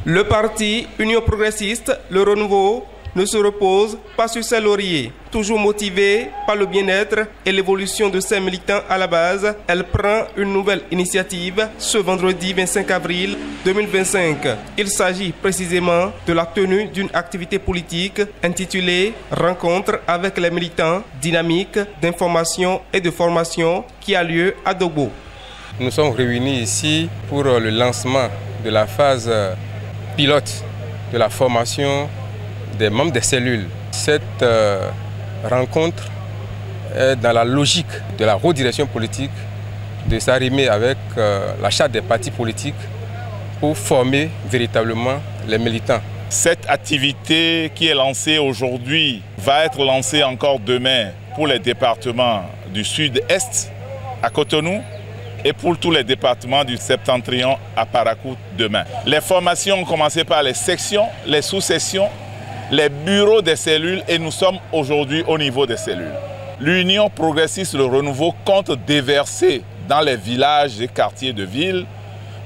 Le parti Union progressiste, le renouveau, ne se repose pas sur ses lauriers. Toujours motivée par le bien-être et l'évolution de ses militants à la base, elle prend une nouvelle initiative ce vendredi 25 avril 2025. Il s'agit précisément de la tenue d'une activité politique intitulée « Rencontre avec les militants dynamiques d'information et de formation » qui a lieu à Dogbo. Nous sommes réunis ici pour le lancement de la phase pilote de la formation des membres des cellules. Cette rencontre est dans la logique de la redirection politique de s'arrimer avec la charte des partis politiques pour former véritablement les militants. Cette activité qui est lancée aujourd'hui va être lancée encore demain pour les départements du sud-est à Cotonou et pour tous les départements du septentrion à Parakou demain. Les formations ont commencé par les sections, les sous-sections, les bureaux des cellules et nous sommes aujourd'hui au niveau des cellules. L'Union progressiste, le renouveau, compte déverser dans les villages et quartiers de ville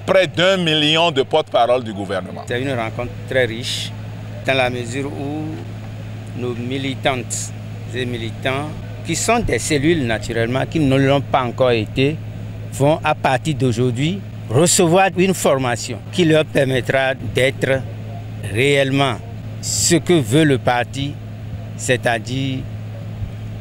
près d'1 million de porte-parole du gouvernement. C'est une rencontre très riche dans la mesure où nos militantes et militants, qui sont des cellules naturellement, qui ne l'ont pas encore été, vont à partir d'aujourd'hui recevoir une formation qui leur permettra d'être réellement ce que veut le parti, c'est-à-dire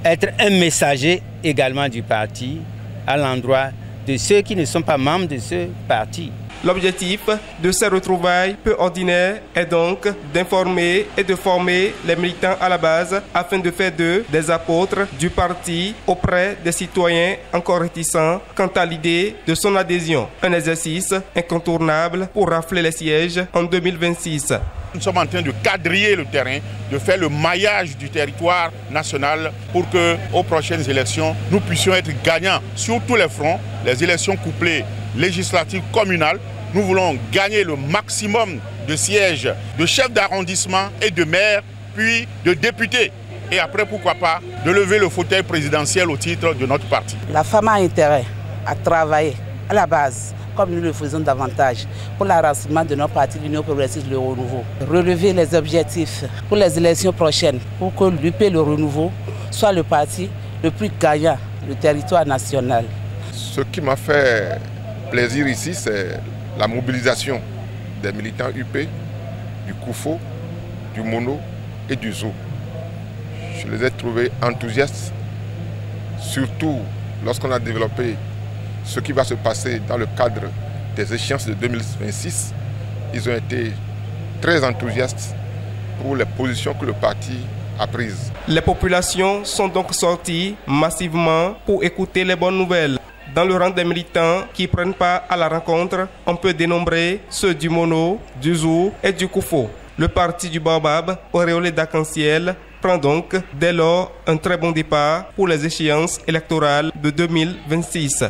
être un messager également du parti à l'endroit de ceux qui ne sont pas membres de ce parti. L'objectif de ces retrouvailles peu ordinaires est donc d'informer et de former les militants à la base afin de faire d'eux des apôtres du parti auprès des citoyens encore réticents quant à l'idée de son adhésion. Un exercice incontournable pour rafler les sièges en 2026. Nous sommes en train de quadriller le terrain, de faire le maillage du territoire national pour que, aux prochaines élections, nous puissions être gagnants sur tous les fronts. Les élections couplées législatives communales, nous voulons gagner le maximum de sièges de chefs d'arrondissement et de maires, puis de députés. Et après, pourquoi pas, de lever le fauteuil présidentiel au titre de notre parti. La femme a intérêt à travailler à la base, comme nous le faisons davantage, pour l'enracinement de notre parti, l'Union progressiste, le renouveau. Relever les objectifs pour les élections prochaines, pour que l'UP, le renouveau, soit le parti le plus gagnant du territoire national. Ce qui m'a fait plaisir ici, c'est la mobilisation des militants UP, du Koufo, du Mono et du Zou. Je les ai trouvés enthousiastes, surtout lorsqu'on a développé ce qui va se passer dans le cadre des échéances de 2026. Ils ont été très enthousiastes pour les positions que le parti a prises. Les populations sont donc sorties massivement pour écouter les bonnes nouvelles. Dans le rang des militants qui prennent part à la rencontre, on peut dénombrer ceux du Mono, du Zou et du Koufo. Le parti du Baobab, auréolé d'arc-en-ciel, prend donc dès lors un très bon départ pour les échéances électorales de 2026.